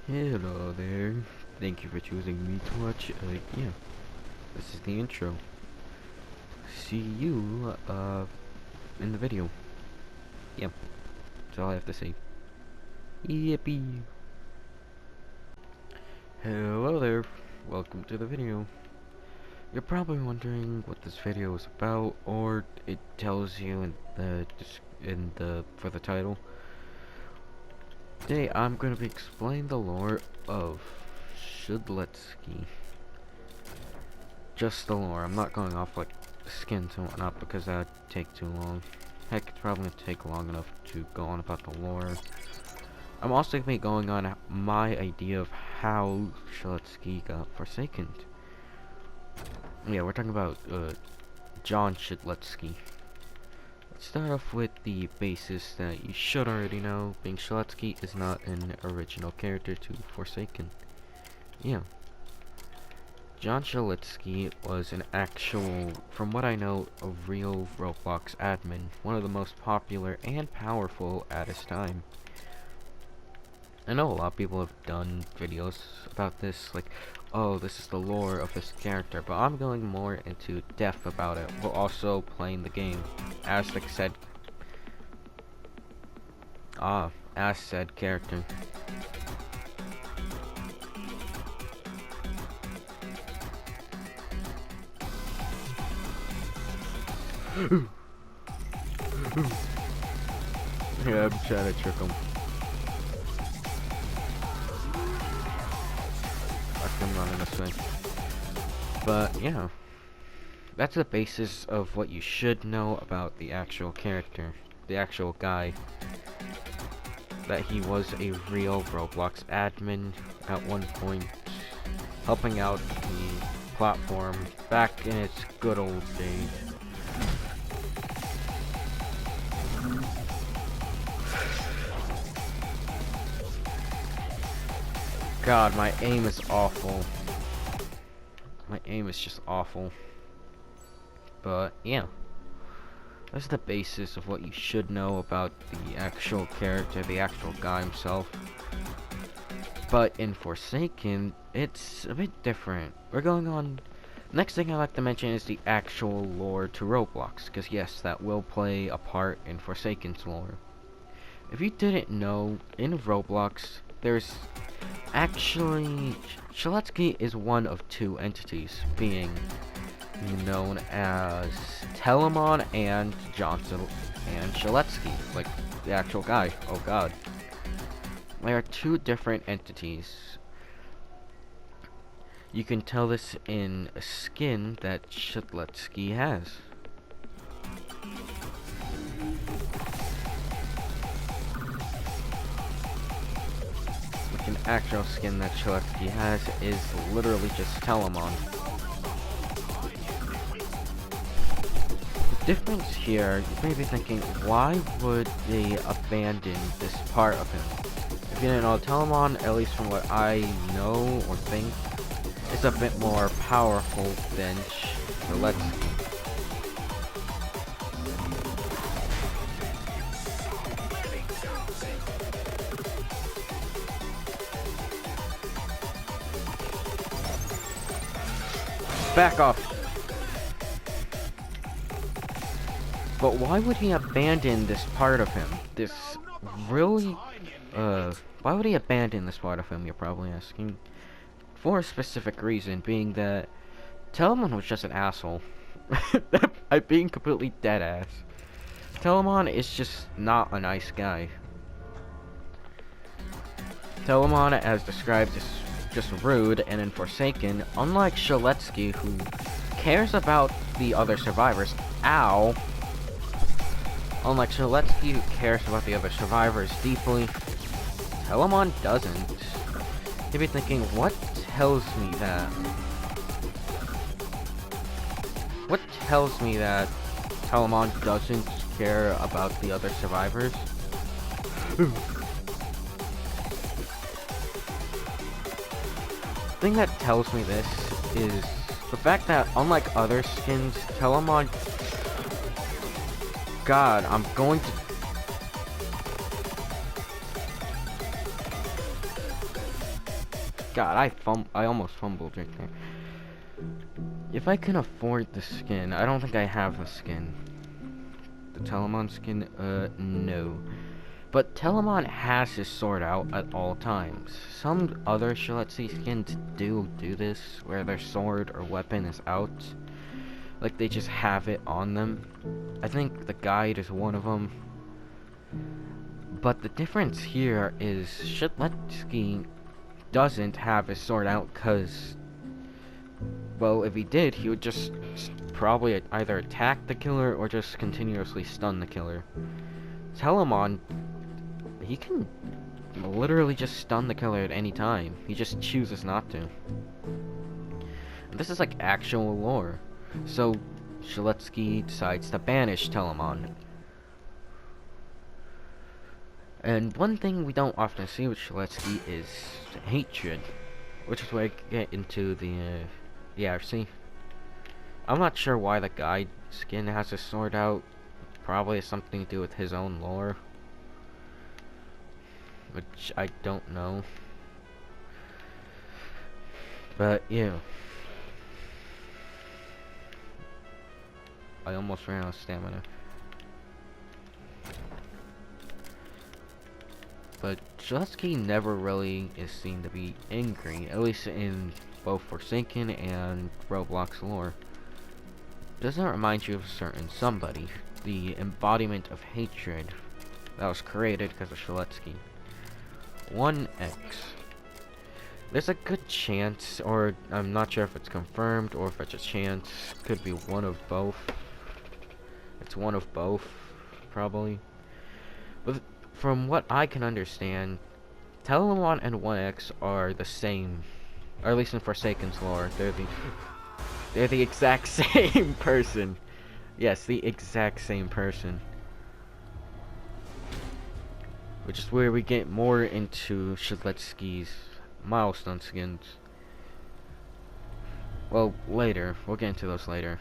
Hello there. Thank you for choosing me to watch. Yeah, this is the intro. See you, in the video. Yeah, that's all I have to say. Yippee. Hello there. Welcome to the video. You're probably wondering what this video is about, or it tells you for the title. Today, I'm going to be explaining the lore of Shudletsky. Just the lore. I'm not going off like skins and whatnot because that'd take too long. Heck, it's probably gonna take long enough to go on about the lore. I'm also gonna be going on my idea of how Shudletsky got forsaken. Yeah, we're talking about John Shudletsky. Let's start off with the basis that you should already know, being Shudletsky is not an original character to Forsaken. Yeah. John Shudletsky was an actual, from what I know, a real Roblox admin, one of the most popular and powerful at his time. I know a lot of people have done videos about this, like, oh, this is the lore of this character, but I'm going more into depth about it, while also playing the game, as said character. Yeah, I'm trying to trick him. I'm running this way. But, yeah. That's the basis of what you should know about the actual character. The actual guy. That he was a real Roblox admin at one point. Helping out the platform back in its good old days. God, my aim is awful. My aim is just awful. But, yeah. That's the basis of what you should know about the actual character, the actual guy himself. But in Forsaken, it's a bit different. We're going on... Next thing I'd like to mention is the actual lore to Roblox, because yes, that will play a part in Forsaken's lore. If you didn't know, in Roblox, there's actually... Shudletsky is one of two entities, being known as Telamon and Johnson and Shudletsky, like the actual guy. Oh god. There are two different entities. You can tell this in a skin that Shudletsky has. Like an actual skin that Shudletsky has is literally just Telamon. The difference here, you may be thinking, why would they abandon this part of him? If you didn't know, Telamon, at least from what I know or think, is a bit more powerful than Shudletsky. Back off! But why would he abandon this part of him? This really, why would he abandon this part of him, you're probably asking? For a specific reason, being that Telamon was just an asshole. I'm being completely deadass. Telamon is just not a nice guy. Telamon, as described, is just rude, and in Forsaken, unlike Shudletsky, who cares about the other survivors, ow! Unlike Shudletsky, who cares about the other survivors deeply, Telamon doesn't. You'd be thinking, what tells me that? What tells me that Telamon doesn't care about the other survivors? The thing that tells me this is the fact that, unlike other skins, Telamon... God, I'm going to... God, I almost fumbled right there. If I can afford the skin, I don't think I have the skin. The Telamon skin, no. But Telamon has his sword out at all times. Some other Shiletsi skins do this, where their sword or weapon is out. Like, they just have it on them. I think the guide is one of them. But the difference here is Shiletsi doesn't have his sword out because, well, if he did, he would just probably either attack the killer or just continuously stun the killer. Telamon, he can literally just stun the killer at any time. He just chooses not to. And this is like actual lore. So, Shiletsi decides to banish Telamon. And one thing we don't often see with Shiletsi is hatred. Which is where I get into the, yeah, see? I'm not sure why the guide skin has his sword out. Probably has something to do with his own lore. Which I don't know. But, yeah. I almost ran out of stamina. But Shiletsi never really is seen to be angry, at least in both Forsaken and Roblox lore. Doesn't it remind you of a certain somebody, the embodiment of hatred that was created because of Shiletsi? 1X. There's a good chance, or I'm not sure if it's confirmed or if it's a chance, could be one of both. It's one of both, probably. But from what I can understand, Telamon and 1X are the same, or at least in Forsaken's lore, they're the exact same person. Yes, the exact same person. Which is where we get more into Shiletsi's milestone skins. Well, later. We'll get into those later.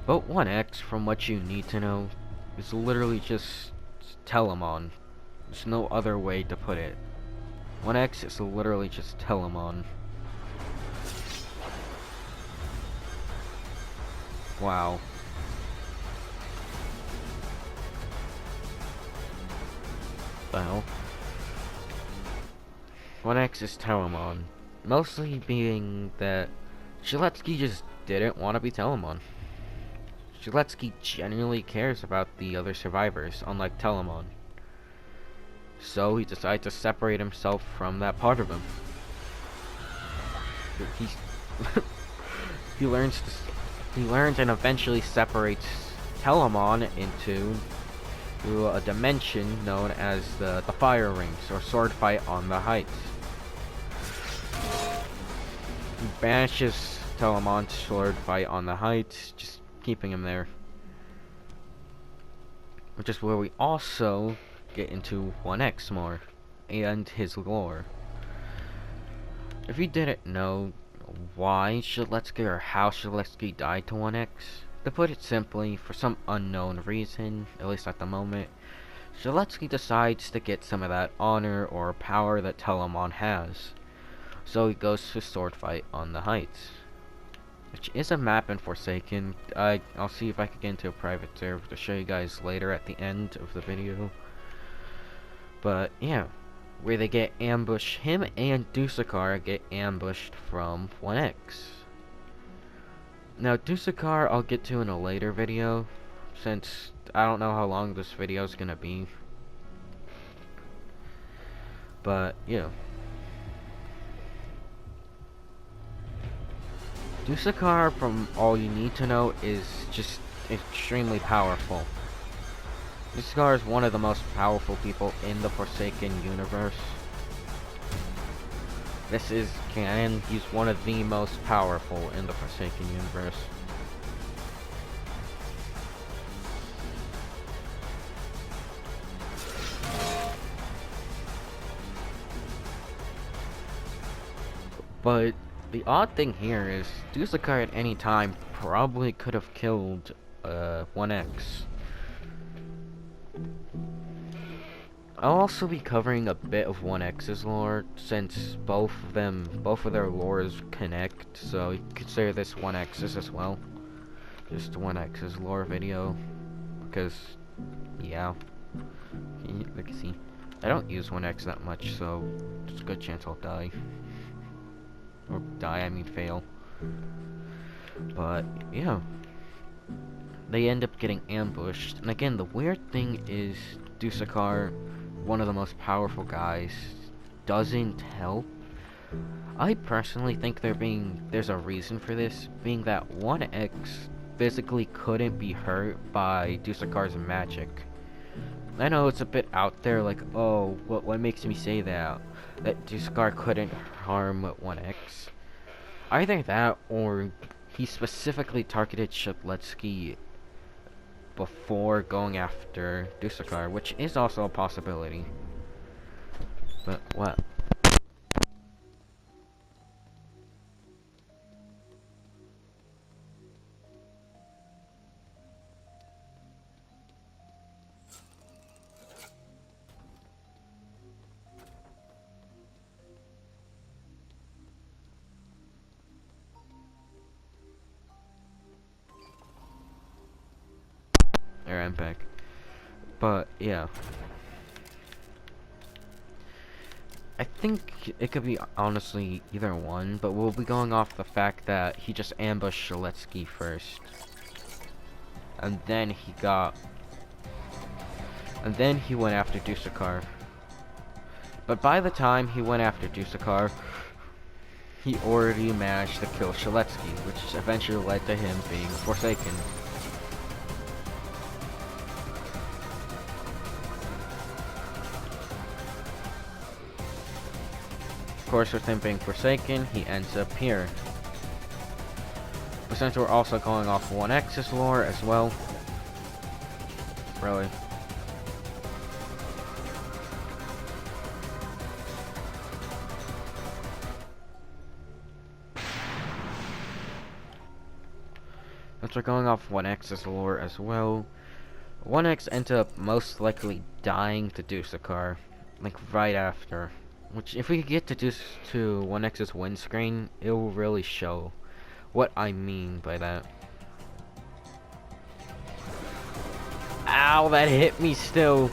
But 1X, from what you need to know, is literally just Telamon. There's no other way to put it. 1X is literally just Telamon. Wow. Well, 1X is Telamon. Mostly being that Shiletsi just didn't want to be Telamon. Shiletsi genuinely cares about the other survivors, unlike Telamon. So he decides to separate himself from that part of him. He learns and eventually separates Telamon into a dimension known as the Fire Rings, or Sword Fight on the Heights. He banishes Telamon to Sword Fight on the Heights, just keeping him there. Which is where we also get into 1X more, and his lore. If you didn't know why Shiletsi or how Shiletsi died to 1X, to put it simply, for some unknown reason, at least at the moment, Shiletsi decides to get some of that honor or power that Telamon has. So he goes to Sword Fight on the Heights, which is a map in Forsaken. I'll see if I can get into a private server to show you guys later at the end of the video. But yeah, where they get ambushed, him and Dusukar get ambushed from 1X. Now Dusukar I'll get to in a later video, since I don't know how long this video is gonna be. But yeah. Dusukar, from all you need to know, is just extremely powerful. Dusukar is one of the most powerful people in the Forsaken universe. This is canon. He's one of the most powerful in the Forsaken universe. But the odd thing here is Dusukar at any time probably could have killed 1X. I'll also be covering a bit of 1X's lore, since both of their lores connect, so you can consider this 1X's as well. Just 1X's lore video, because, yeah, like you see, I don't use 1X that much, so there's a good chance I'll die. Or die, I mean fail. But, yeah. They end up getting ambushed, and again, the weird thing is, Dusakar, one of the most powerful guys, doesn't help. I personally think there's a reason for this, being that 1X physically couldn't be hurt by Dusakar's magic. I know it's a bit out there, like, oh, what makes me say that Dusakar couldn't harm 1X? Either that, or he specifically targeted Shipletsky before going after Dusakar, which is also a possibility. But what? There, I'm back. But yeah, I think it could be honestly either one, but we'll be going off the fact that he just ambushed Shaletsky first. And then he went after Dusakar. But by the time he went after Dusakar, he already managed to kill Shaletsky, which eventually led to him being Forsaken. Of course, with him being Forsaken, he ends up here. But since we're also going off 1X's lore as well, really. Since we're going off 1X's lore as well, 1X ends up most likely dying to Dusakar, like right after. Which, if we could get to 1X's win screen, it will really show what I mean by that. Ow, that hit me still.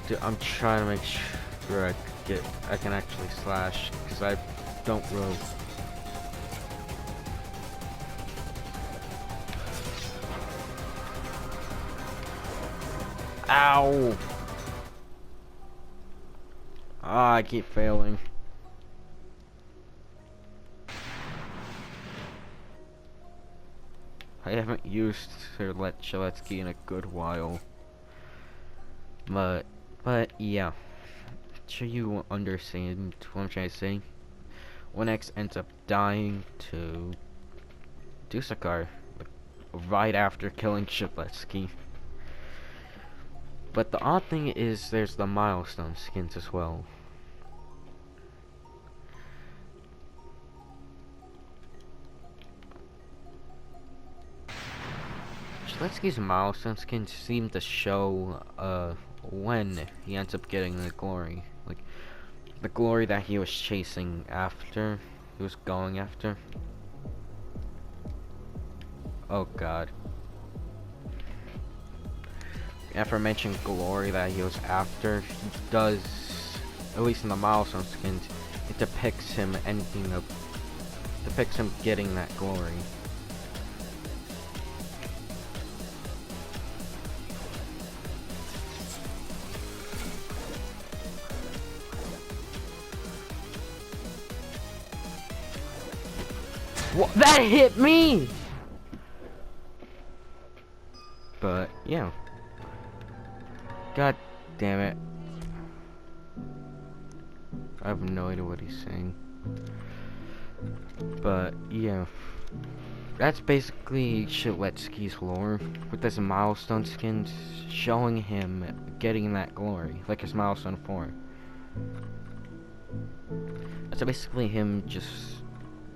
Dude, I'm trying to make sure I can actually slash, because I don't really. Ow! Ah, I keep failing. I haven't used Shaletsky in a good while. But yeah. Sure you understand what I'm trying to say. 1X ends up dying to Dusakar right after killing Shipletsky. But the odd thing is there's the milestone skins as well. Shipletsky's milestone skins seem to show when he ends up getting the glory. Like the glory that he was chasing after. He was going after. Oh god. Aforementioned glory that he was after, he does, at least in the milestone skins, it depicts him getting that glory. What? That hit me! But, yeah. God damn it. I have no idea what he's saying. But, yeah. That's basically Shaletsky's lore, with his milestone skins showing him getting that glory, like his milestone 4. That's basically him just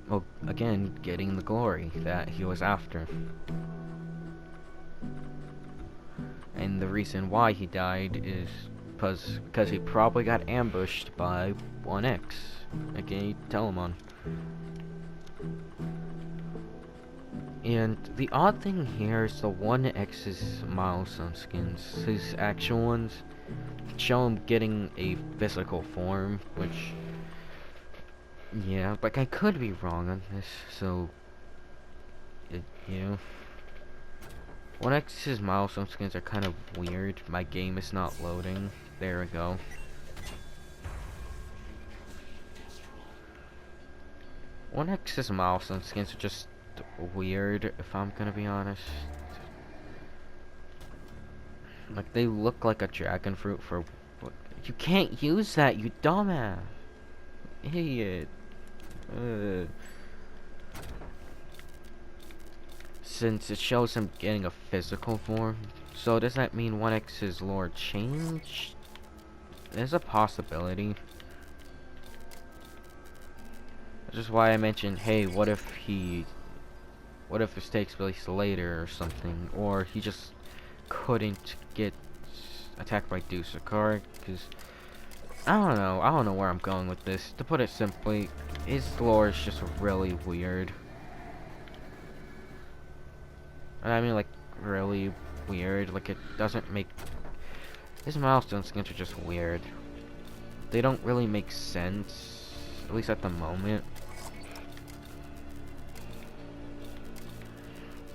well, again, getting the glory that he was after. And the reason why he died is because he probably got ambushed by 1X, aka Telemon. And the odd thing here is the 1X's milestone skins, his actual ones, show him getting a physical form, which, yeah, like I could be wrong on this, so, yeah. 1X's milestone skins are kind of weird. My game is not loading. There we go. One X's milestone skins are just weird, if I'm gonna be honest. Like, they look like a dragon fruit for... You can't use that, you dumbass! Idiot. Since it shows him getting a physical form, so does that mean 1X's lore changed? There's a possibility. Which is why I mentioned, hey, what if this takes place later or something, or he just couldn't get attacked by Dusakar, because I don't know where I'm going with this. To put it simply, his lore is just really weird. And I mean, like, really weird. Like, it doesn't make... His milestone skins are just weird. They don't really make sense, at least at the moment.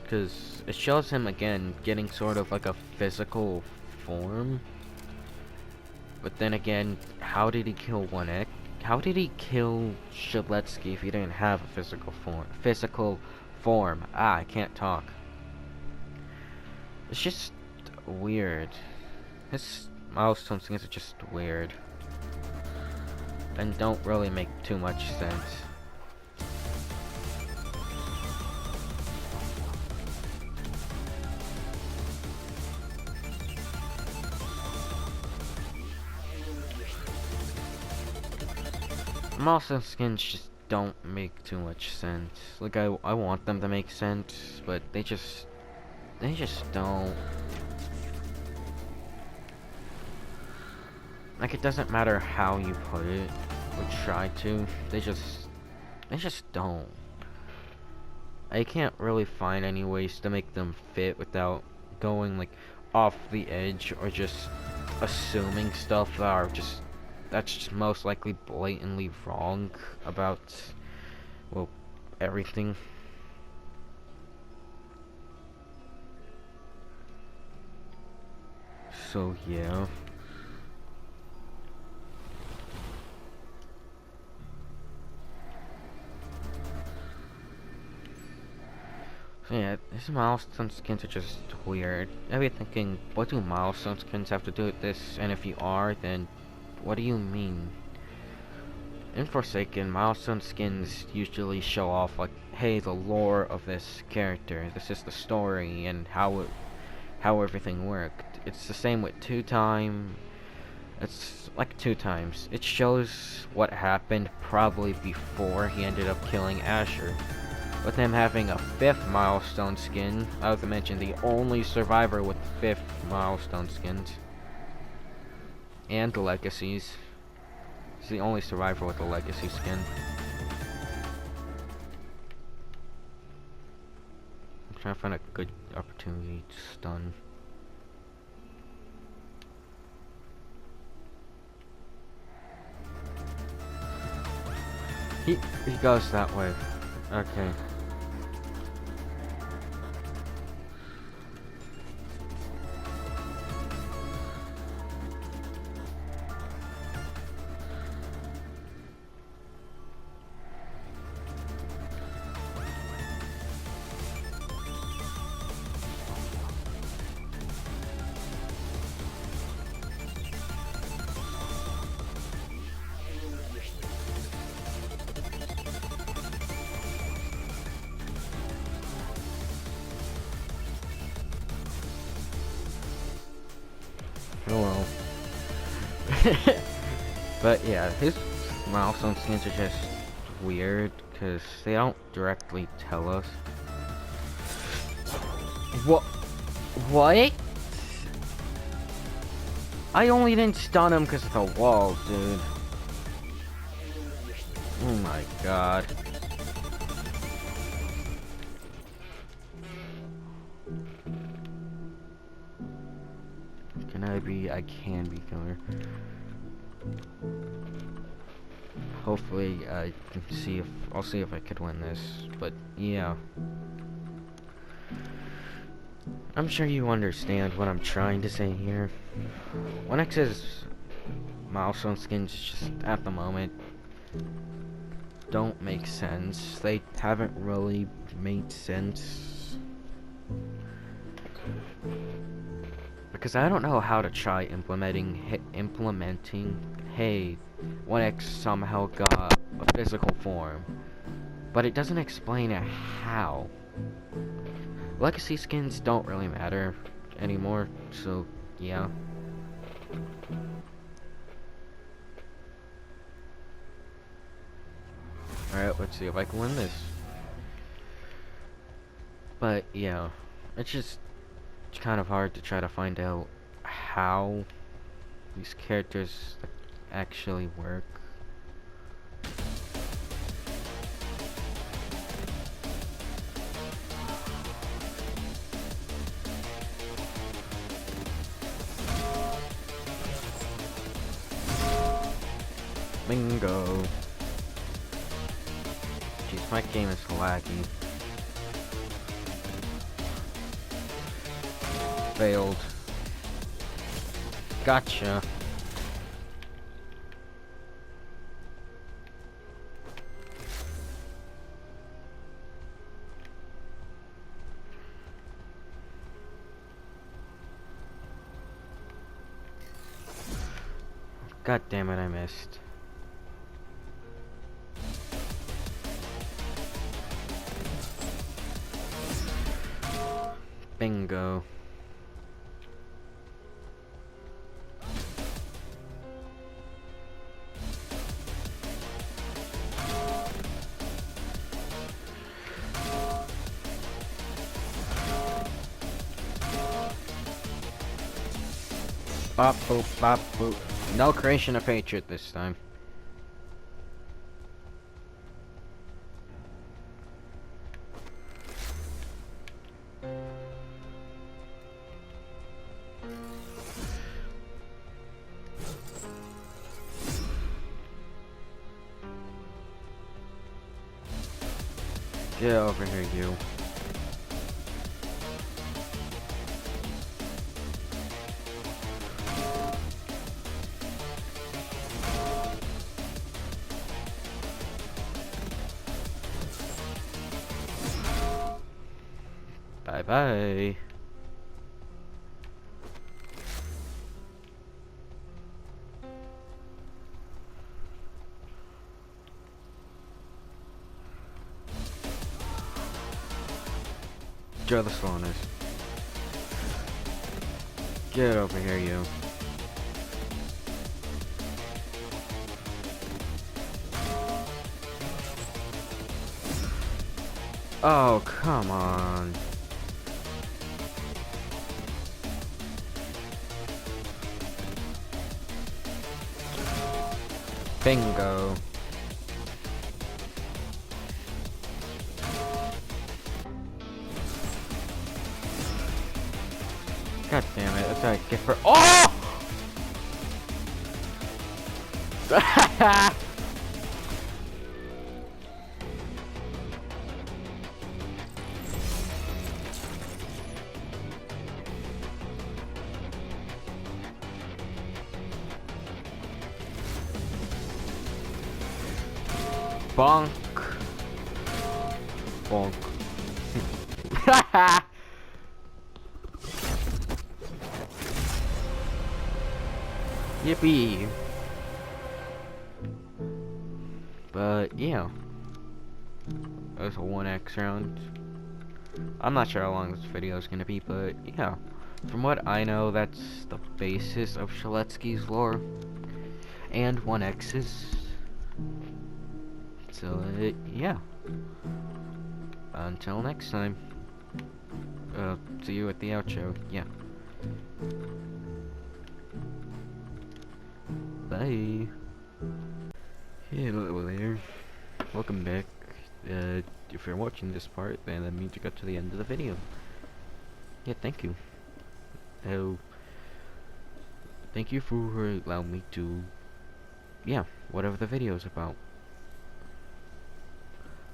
Because it shows him, again, getting sort of like a physical form. But then again, how did he kill 1X? How did he kill Shaletsky if he didn't have a physical form? Ah, I can't talk. It's just weird. His milestone skins are just weird. And don't really make too much sense. Milestone skins just don't make too much sense. Like, I want them to make sense, but they just don't. Like, it doesn't matter how you put it, or try to, they just don't. I can't really find any ways to make them fit without going, like, off the edge, or just assuming stuff that's just most likely blatantly wrong about, well, everything. So, yeah. So yeah, these milestone skins are just weird. I've been thinking, what do milestone skins have to do with this? And if you are, then what do you mean? In Forsaken, milestone skins usually show off, like, hey, the lore of this character. This is the story and how everything worked. It's the same with Two Time. It's like Two Times. It shows what happened probably before he ended up killing Asher. With him having a 5th milestone skin, I would mention the only survivor with 5th milestone skins. And the legacies. He's the only survivor with a legacy skin. I'm trying to find a good opportunity to stun. He goes that way. Okay. Oh well. But yeah, his milestone skins are just weird, because they don't directly tell us. What? What? I only didn't stun him because of the walls, dude. Oh my god. Can I be? I can be killer. Hopefully, I can see if I'll see if I could win this. But yeah, I'm sure you understand what I'm trying to say here. 1x's milestone skins just at the moment don't make sense. They haven't really made sense. Because I don't know how to try implementing, hey, 1x somehow got a physical form. But it doesn't explain how. Legacy skins don't really matter anymore, so yeah. Alright, let's see if I can win this. But yeah, it's kind of hard to try to find out how these characters actually work. Bingo. Jeez, my game is laggy. Failed. Gotcha. God damn it, I missed. Bingo. Bop boop, bop boop. No creation of hatred this time. Get over here, you. Bye-bye. Joe the Spawners. Get over here, you. Oh, come on. Bingo. God damn it, that's what I get for— oh! Bonk. Bonk. Yippee. But yeah, that was a 1x round. I'm not sure how long this video is gonna be, but yeah, from what I know, that's the basis of Shaletsky's lore and 1x's. So, yeah. Until next time. See you at the outro. Yeah. Bye. Hello there. Welcome back. If you're watching this part, then that means you got to the end of the video. Yeah, thank you. Oh, thank you for allowing me to, yeah, whatever the video is about.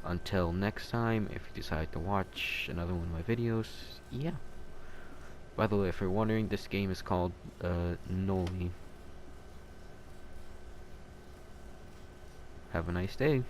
Until next time, if you decide to watch another one of my videos, yeah. By the way, if you're wondering, this game is called, Noli. Have a nice day.